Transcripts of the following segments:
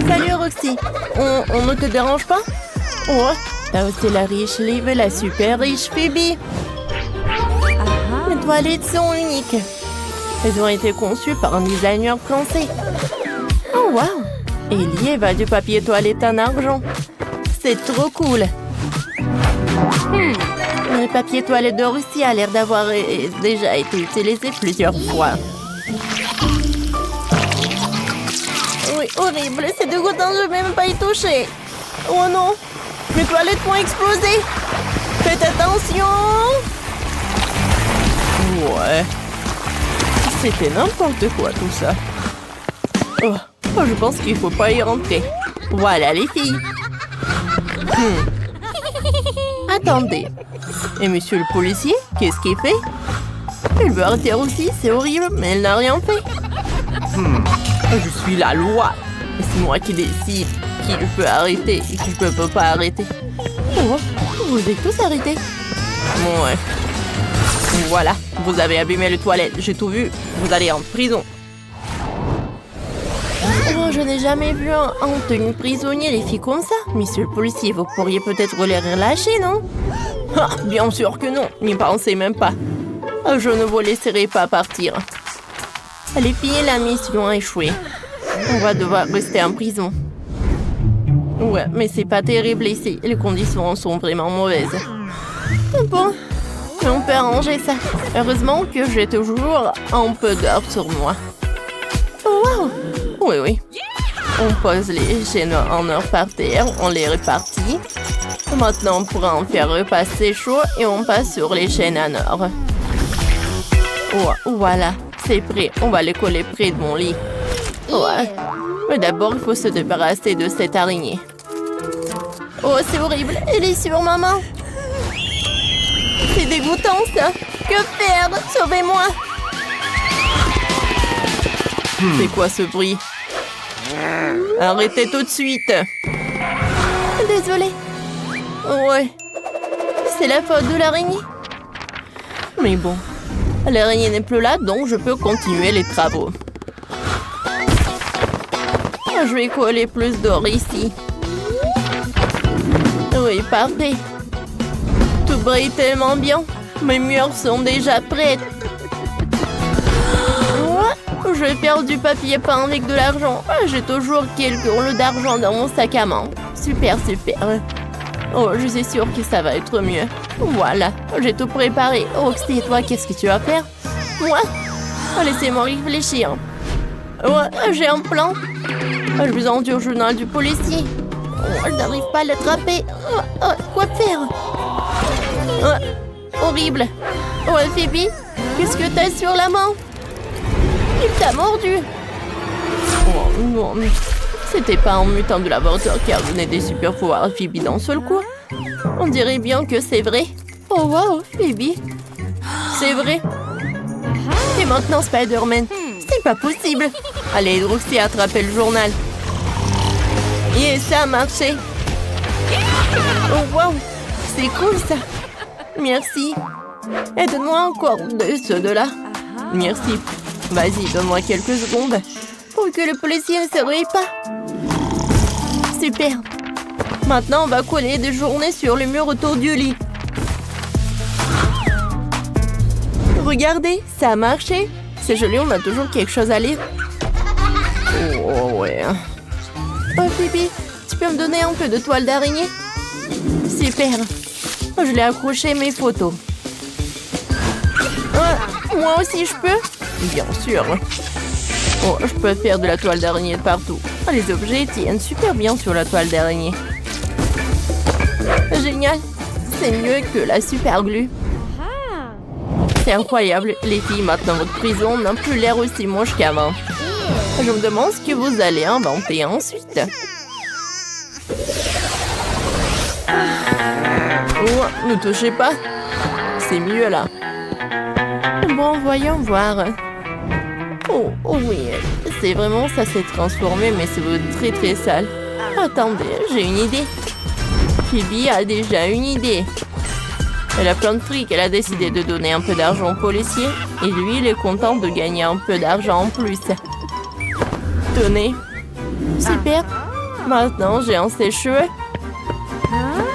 Salut Roxy. On ne te dérange pas? Oh, là c'est la riche Liv et la super riche Phoebe. Les toilettes sont uniques. Elles ont été conçues par un designer français. Oh wow! Et Liv a du papier toilette en argent. C'est trop cool. Le papier toilette de Russie a l'air d'avoir déjà été utilisé plusieurs fois. Oui, horrible, c'est dégoûtant, je ne vais même pas y toucher. Oh non, mes toilettes vont exploser. Faites attention. Ouais, c'était n'importe quoi tout ça. Oh, je pense qu'il ne faut pas y rentrer. Voilà les filles. Attendez. Et monsieur le policier, qu'est-ce qu'il fait? Il veut arrêter aussi, c'est horrible, mais il n'a rien fait. Je suis la loi. Et c'est moi qui décide qui je peux arrêter et qui je ne peux pas arrêter. Oh, vous êtes tous arrêtés. Ouais. Voilà, vous avez abîmé les toilettes, j'ai tout vu. Vous allez en prison. Oh, je n'ai jamais vu en tenue prisonnier les filles comme ça. Monsieur le policier, vous pourriez peut-être les relâcher, non? Ah, bien sûr que non, n'y pensez même pas. Je ne vous laisserai pas partir. Les filles, la mission a échoué. On va devoir rester en prison. Ouais, mais c'est pas terrible ici. Les conditions sont vraiment mauvaises. Bon, on peut arranger ça. Heureusement que j'ai toujours un peu d'or sur moi. Oh, wow! Oui, oui. On pose les chaînes en or par terre, on les répartit. Maintenant, on pourra en faire repasser chaud et on passe sur les chaînes en or. Oh, voilà, c'est prêt. On va les coller près de mon lit. Ouais. Mais d'abord, il faut se débarrasser de cette araignée. Oh, c'est horrible. Elle est sur ma main. C'est dégoûtant, ça. Que faire? Sauvez-moi. C'est quoi ce bruit? Arrêtez tout de suite. Désolée. Ouais. C'est la faute de l'araignée. Mais bon. L'araignée n'est plus là, donc je peux continuer les travaux. Je vais coller plus d'or ici. Oui, parfait. Tout brille tellement bien. Mes murs sont déjà prêts. Je vais faire du papier peint avec de l'argent. J'ai toujours quelques rouleaux d'argent dans mon sac à main. Super, super. Oh, je suis sûre que ça va être mieux. Voilà, j'ai tout préparé. Roxy, et toi, qu'est-ce que tu vas faire? Moi? Laissez-moi réfléchir. J'ai un plan. Je vous envoie au journal du policier. Je n'arrive pas à l'attraper. Quoi faire? Horrible. Phoebe, qu'est-ce que t'as sur la main? Il t'a mordu. Oh non, c'était pas un mutant de laboratoire qui a donné des super pouvoirs à Phoebe d'un seul coup. On dirait bien que c'est vrai. Oh wow, Phoebe. C'est vrai. Et maintenant Spider-Man. C'est pas possible. Allez, Roxy, attrapez le journal. Et ça a marché. Oh wow, c'est cool ça. Merci. Et donne-moi encore de ceux de là. Merci. Vas-y, donne-moi quelques secondes pour que le policier ne se réveille pas. Super. Maintenant, on va coller des journées sur le mur autour du lit. Regardez, ça a marché. C'est joli, on a toujours quelque chose à lire. Oh ouais. Oh, Phoebe, tu peux me donner un peu de toile d'araignée? Super. Je l'ai accroché mes photos. Moi aussi, je peux? Bien sûr. Oh, je peux faire de la toile d'araignée de partout. Les objets tiennent super bien sur la toile d'araignée. Génial. C'est mieux que la super glue. C'est incroyable. Les filles, maintenant votre prison n'a plus l'air aussi moche qu'avant. Je me demande ce que vous allez inventer ensuite. Oh, ne touchez pas. C'est mieux là. Bon, voyons voir. Oh oui, c'est vraiment, ça s'est transformé, mais c'est très très sale. Attendez, j'ai une idée. Phoebe a déjà une idée. Elle a plein de fric, elle a décidé de donner un peu d'argent au policier. Et lui, il est content de gagner un peu d'argent en plus. Tenez. Super. Maintenant, j'ai un sèche-cheveux.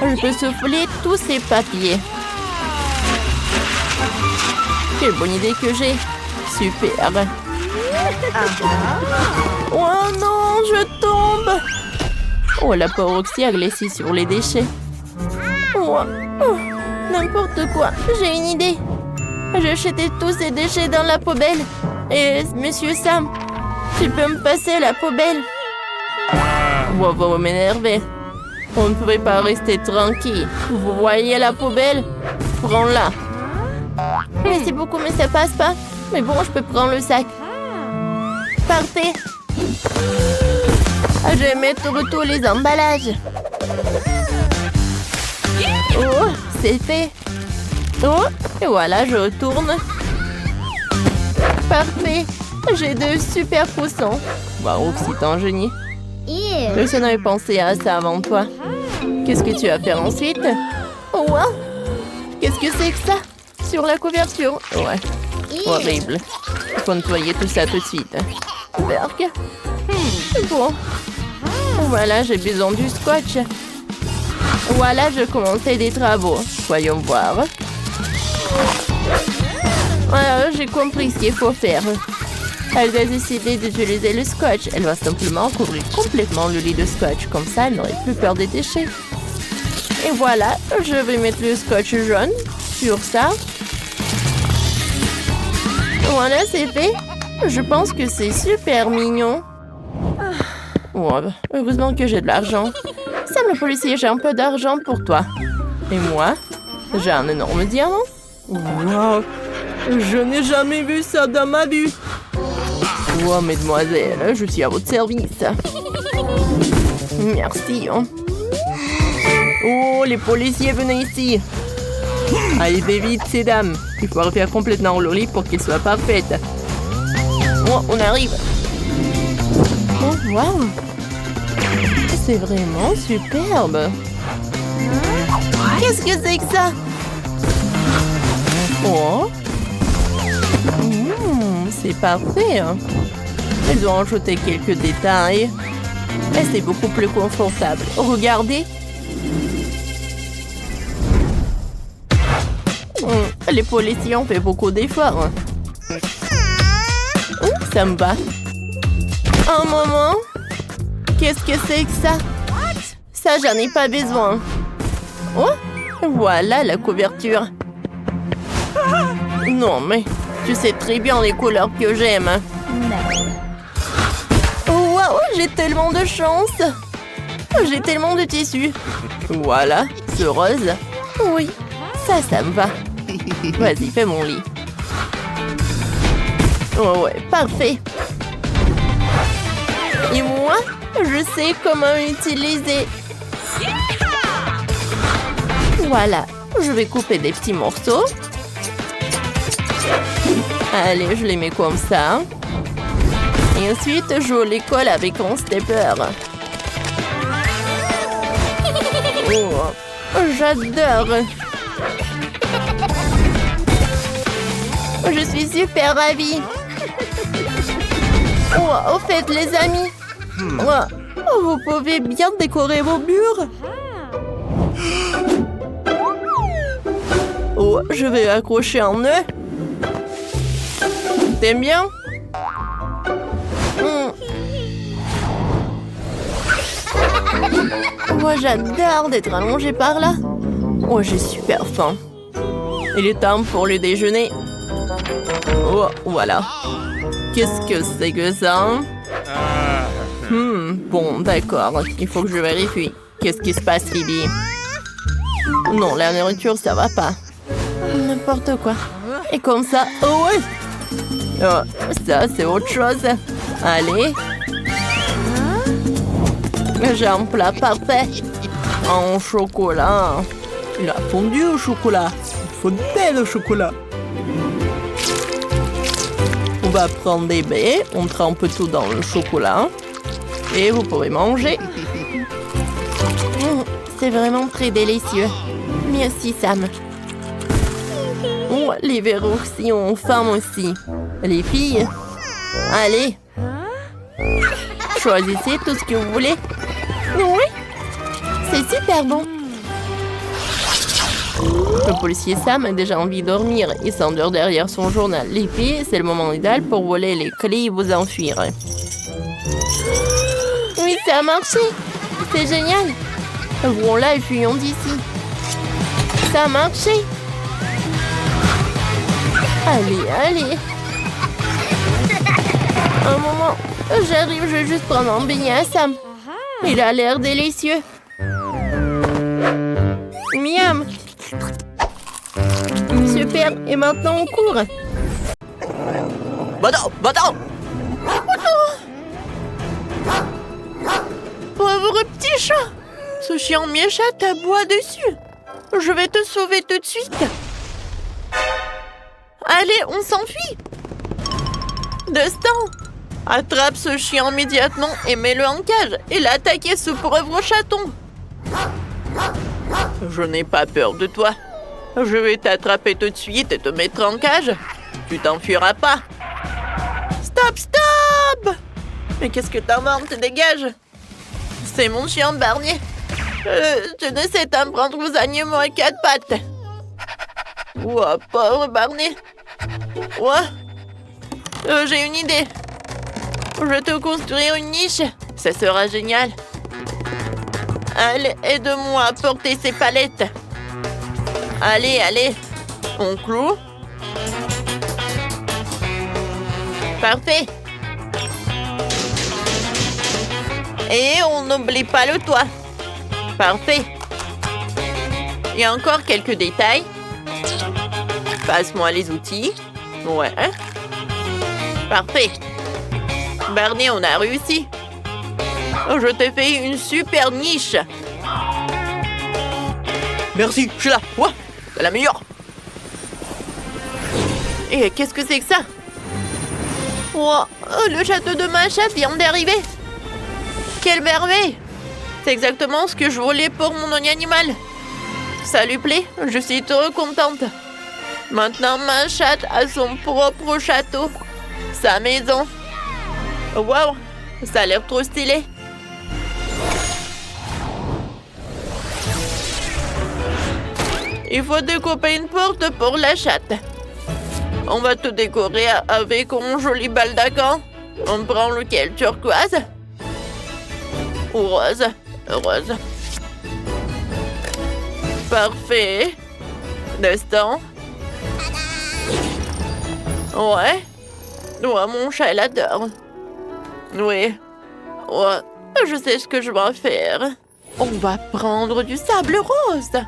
Je peux souffler tous ces papiers. Quelle bonne idée que j'ai. Super. Oh non, je tombe. Oh, la pauvre Roxy a glissé sur les déchets. Oh, n'importe quoi. J'ai une idée. J'ai jeté tous ces déchets dans la poubelle. Et monsieur Sam, tu peux me passer la poubelle? Wow, vous m'énervez. On ne pouvait pas rester tranquille. Vous voyez la poubelle? Prends-la. Merci beaucoup, mais ça passe pas. Mais bon, je peux prendre le sac. Parfait. Je vais mettre tous les emballages. Oh, c'est fait. Oh, et voilà, je retourne. Parfait. J'ai deux super poussons. Waouh, c'est un génie. Personne n'avait pensé à ça avant toi. Qu'est-ce que tu vas faire ensuite? Oh, wow. Qu'est-ce que c'est que ça? Sur la couverture. Ouais. Horrible. Il faut nettoyer tout ça tout de suite. Berk. Bon. Voilà, j'ai besoin du scotch. Voilà, je commençais des travaux. Voyons voir. Voilà, j'ai compris ce qu'il faut faire. Elle a décidé d'utiliser le scotch. Elle va simplement couvrir complètement le lit de scotch. Comme ça, elle n'aurait plus peur des déchets. Et voilà, je vais mettre le scotch jaune sur ça. Voilà, c'est fait. Je pense que c'est super mignon. Oh, heureusement que j'ai de l'argent. Sam le policier, j'ai un peu d'argent pour toi. Et moi, j'ai un énorme diamant. Wow, je n'ai jamais vu ça dans ma vie. Oh, mesdemoiselles, je suis à votre service. Merci. Oh, les policiers, venez ici. Allez, vite, ces dames. Il faut refaire complètement le lit pour qu'il soit parfait. Oh, on arrive. Oh, wow. C'est vraiment superbe. Qu'est-ce que c'est que ça? Oh. C'est parfait. Elles ont ajouté quelques détails. Et c'est beaucoup plus confortable. Regardez. Les policiers ont fait beaucoup d'efforts. Ça me va. Un moment. Qu'est-ce que c'est que ça? Ça, j'en ai pas besoin. Oh, voilà la couverture. Non, mais tu sais très bien les couleurs que j'aime. Oh, wow, j'ai tellement de chance. J'ai tellement de tissu. Voilà, ce rose. Oui, ça me va. Vas-y, fais mon lit. Oh ouais, parfait. Et moi, je sais comment utiliser. Voilà, je vais couper des petits morceaux. Allez, je les mets comme ça. Et ensuite, je les colle avec un stapler. Oh, j'adore. Je suis super ravie. Oh, au fait, les amis, vous pouvez bien décorer vos murs. Oh, je vais accrocher un nœud. T'aimes bien? Oh, j'adore d'être allongée par là. Oh, j'ai super faim. Il est temps pour le déjeuner. Oh, voilà. Qu'est-ce que c'est que ça? Bon, d'accord. Il faut que je vérifie. Qu'est-ce qui se passe, Phoebe? Non, la nourriture, ça va pas. N'importe quoi. Et comme ça... Oh, ouais! Oh, ça, c'est autre chose. Allez. J'ai un plat parfait. En chocolat. Il a fondu au chocolat. Fontaine au chocolat. On va prendre des baies. On trempe tout dans le chocolat. Et vous pouvez manger. C'est vraiment très délicieux. Merci, Sam. Oh, les verres aussi ont faim aussi. Les filles. Allez. Choisissez tout ce que vous voulez. Oui, c'est super bon. Le policier Sam a déjà envie de dormir. Il s'endort derrière son journal. Les filles, c'est le moment idéal pour voler les clés et vous enfuir. Oui, ça a marché. C'est génial. Ouvrons-la et fuyons d'ici. Ça a marché. Allez, allez. Un moment. J'arrive, je vais juste prendre un beignet à Sam. Il a l'air délicieux. Miam. Super. Et maintenant, on court. Bateau. Pauvre petit chat. Ce chien méchant t'aboie dessus. Je vais te sauver tout de suite. Allez, on s'enfuit. Destin, attrape ce chien immédiatement et mets-le en cage. Il a attaqué ce pauvre chaton. Je n'ai pas peur de toi. Je vais t'attraper tout de suite et te mettre en cage. Tu t'enfuiras pas. Stop! Mais qu'est-ce que t'inventes? Dégage. C'est mon chien Barney. Je ne sais t'en prendre aux animaux à quatre pattes. Ouah, pauvre Barney. Ouah. J'ai une idée. Je vais te construire une niche. Ça sera génial. Allez, aide-moi à porter ces palettes. Allez. On cloue. Parfait. Et on n'oublie pas le toit. Parfait. Il y a encore quelques détails. Passe-moi les outils. Ouais. Parfait. Barney, on a réussi. Je t'ai fait une super niche. Merci, je suis là. Ouais, c'est la meilleure. Et qu'est-ce que c'est que ça? Oh, le château de ma chatte vient d'arriver. Quelle merveille! C'est exactement ce que je voulais pour mon animal. Ça lui plaît? Je suis trop contente. Maintenant, ma chatte a son propre château. Sa maison. Waouh! Ça a l'air trop stylé. Il faut découper une porte pour la chatte. On va tout décorer avec un joli baldaquin. On prend lequel? Turquoise? Ou rose? Rose. Parfait. Destin. Ouais. Ouais, mon chat, il adore. Oui. Ouais. Je sais ce que je vais faire. On va prendre du sable rose.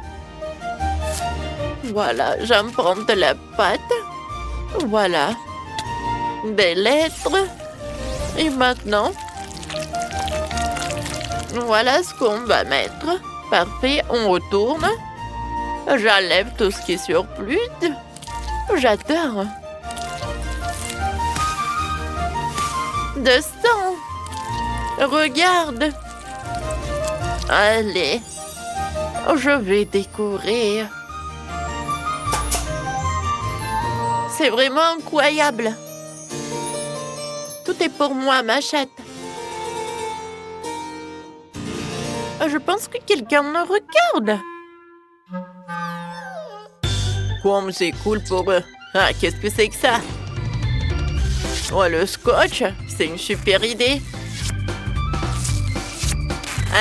Voilà, j'en prends de la pâte. Voilà. Des lettres. Et maintenant, voilà ce qu'on va mettre. Parfait, on retourne. J'enlève tout ce qui est surplus. J'adore. De sang. Regarde. Allez. Je vais décorer. C'est vraiment incroyable. Tout est pour moi, ma chatte. Je pense que quelqu'un me regarde. Comme c'est cool pour eux. Ah, qu'est-ce que c'est que ça? Oh, le scotch, c'est une super idée.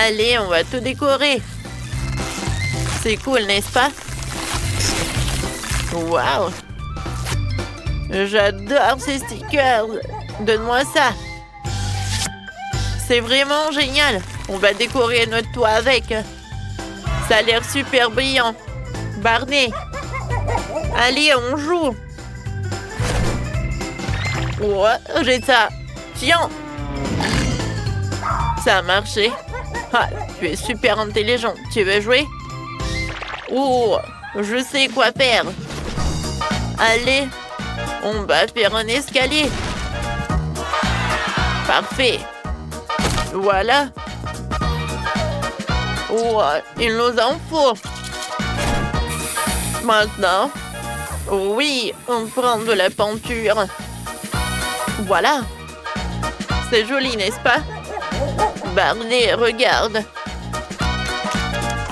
Allez, on va tout décorer. C'est cool, n'est-ce pas? Waouh! J'adore ces stickers. Donne-moi ça. C'est vraiment génial. On va décorer notre toit avec. Ça a l'air super brillant. Barney. Allez, on joue. Ouais, j'ai ça. Tiens. Ça a marché. Ah, tu es super intelligent. Tu veux jouer? Oh, je sais quoi faire. Allez. On va faire un escalier. Parfait. Voilà. Ouais, il nous en faut. Maintenant, oui, on prend de la peinture. Voilà. C'est joli, n'est-ce pas? Barney, regarde.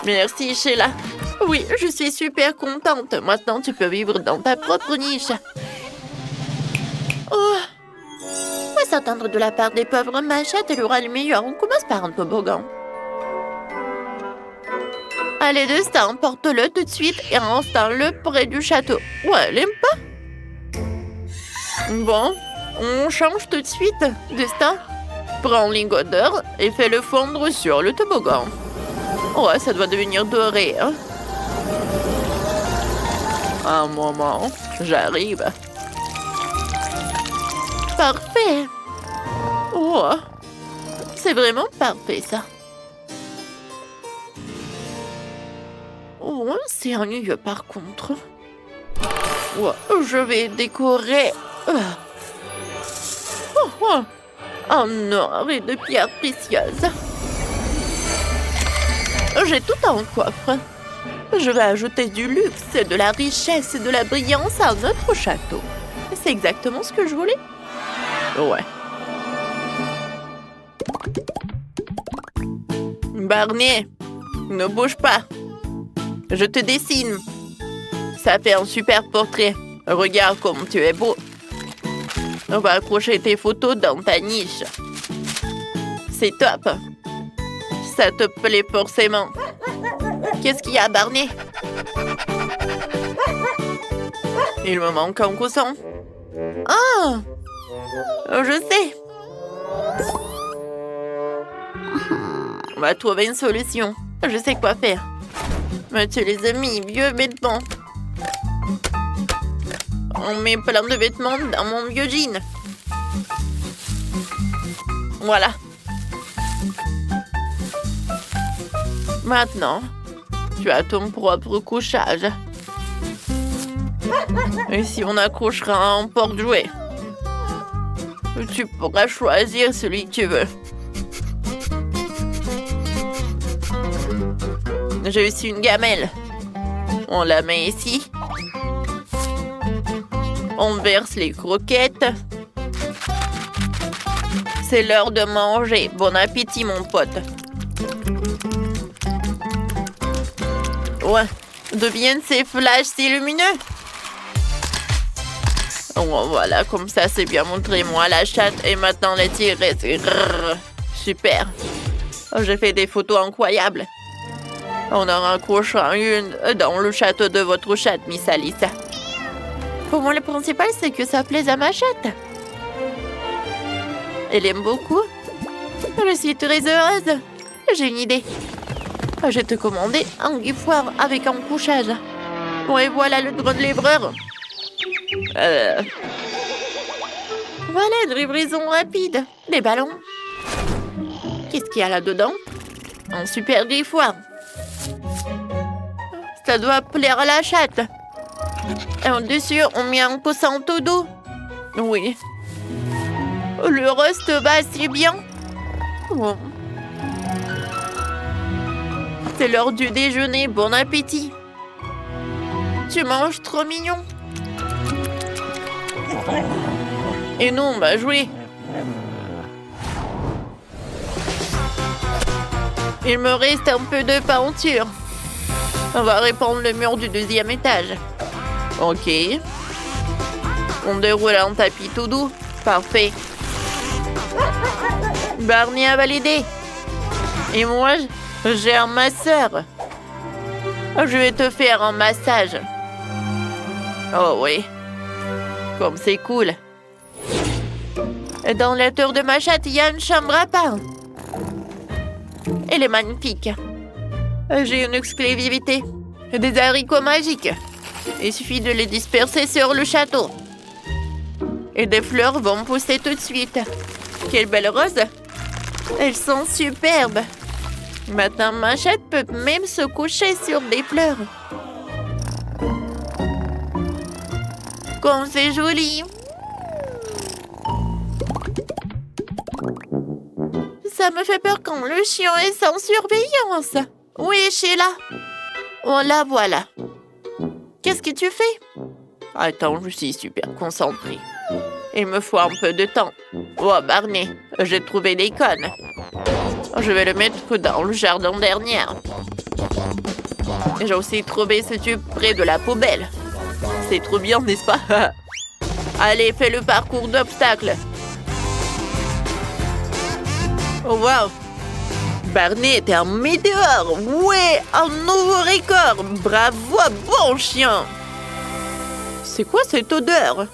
Merci, Sheila. Oui, je suis super contente. Maintenant, tu peux vivre dans ta propre niche. Oh, faut s'attendre de la part des pauvres Machette, elle aura le meilleur. On commence par un toboggan. Allez, Destin, emporte-le tout de suite et installe-le près du château. Ouais, elle aime pas. Bon, on change tout de suite. Destin, prends un lingot d'or et fais-le fondre sur le toboggan. Ouais, ça doit devenir doré, hein. Un moment, j'arrive. Parfait. Oh, c'est vraiment parfait, ça. Oh, c'est ennuyeux, par contre. Oh, je vais décorer... en or et de pierres précieuses. J'ai tout en coffre. Je vais ajouter du luxe, de la richesse et de la brillance à notre château. C'est exactement ce que je voulais. Ouais. Barney, ne bouge pas. Je te dessine. Ça fait un super portrait. Regarde comme tu es beau. On va accrocher tes photos dans ta niche. C'est top. Ça te plaît forcément. Qu'est-ce qu'il y a, Barney? Il me manque un coussin. Ah! Je sais. On va trouver une solution. Je sais quoi faire. Mais tu les as mis, vieux vêtements. On met plein de vêtements dans mon vieux jean. Voilà. Maintenant, tu as ton propre couchage. Et si on accrochera un porte-jouet, tu pourras choisir celui que tu veux. J'ai aussi une gamelle. On la met ici. On verse les croquettes. C'est l'heure de manger. Bon appétit, mon pote. Ouais, deviennent ces flashs si lumineux. Oh, voilà, comme ça, c'est bien montré. Moi, la chatte, et maintenant, les tirets. Super. Oh, j'ai fait des photos incroyables. On en accrochera une dans le château de votre chatte, Miss Alice. Pour moi, le principal, c'est que ça plaise à ma chatte. Elle aime beaucoup. Je suis très heureuse. J'ai une idée. Je vais te commander un guifoire avec un couchage. Bon, et voilà le drone livreur. Voilà une livraison rapide. Des ballons. Qu'est-ce qu'il y a là-dedans? Un super guifoire. Ça doit plaire à la chatte. Et en dessus, on met un coussin tout doux. Oui. Le reste va si bien. Oh. C'est l'heure du déjeuner. Bon appétit. Tu manges trop mignon. Et nous, on va jouer. Il me reste un peu de peinture. On va répandre le mur du deuxième étage. Ok. On déroule un tapis tout doux. Parfait. Barney a validé. Et moi, j'ai un masseur. Je vais te faire un massage. Oh oui. Comme c'est cool. Dans la tour de ma chatte, il y a une chambre à part. Elle est magnifique. J'ai une exclusivité. Des haricots magiques. Il suffit de les disperser sur le château. Et des fleurs vont pousser tout de suite. Quelles belles roses. Elles sont superbes. Maintenant, ma chatte peut même se coucher sur des fleurs. Comme c'est joli. Ça me fait peur quand le chien est sans surveillance. Oui, Sheila. Oh, la voilà. Qu'est-ce que tu fais? Attends, je suis super concentrée. Il me faut un peu de temps. Oh, Barney, j'ai trouvé des connes. Je vais le mettre dans le jardin dernier. J'ai aussi trouvé ce tube près de la poubelle. C'est trop bien, n'est-ce pas? Allez, fais le parcours d'obstacles. Oh, wow! Barney était un météore! Ouais, un nouveau record! Bravo, bon chien! C'est quoi cette odeur?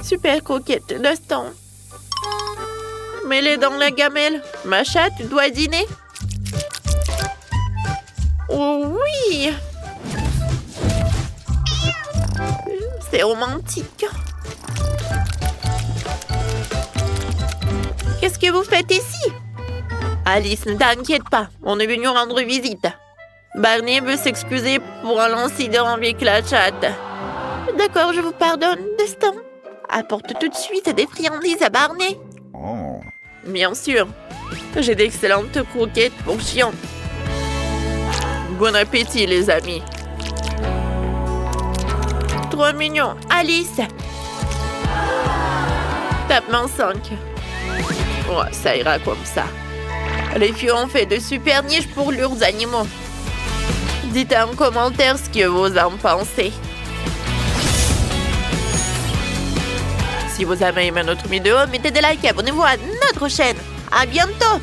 Super croquette d'instant. Mets-les dans la gamelle. Ma chatte doit dîner. Oh oui! C'est romantique. Qu'est-ce que vous faites ici? Alice, ne t'inquiète pas. On est venu rendre visite. Barney veut s'excuser pour l'incident avec la chatte. D'accord, je vous pardonne, Destin. Apporte tout de suite des friandises à Barney. Oh. Bien sûr. J'ai d'excellentes croquettes pour chiens. Bon appétit, les amis. Trop mignon. Alice. Tape-main 5. Oh, ça ira comme ça. Les filles ont fait de super niches pour leurs animaux. Dites en commentaire ce que vous en pensez. Si vous avez aimé notre vidéo, mettez des likes et abonnez-vous à notre chaîne. À bientôt!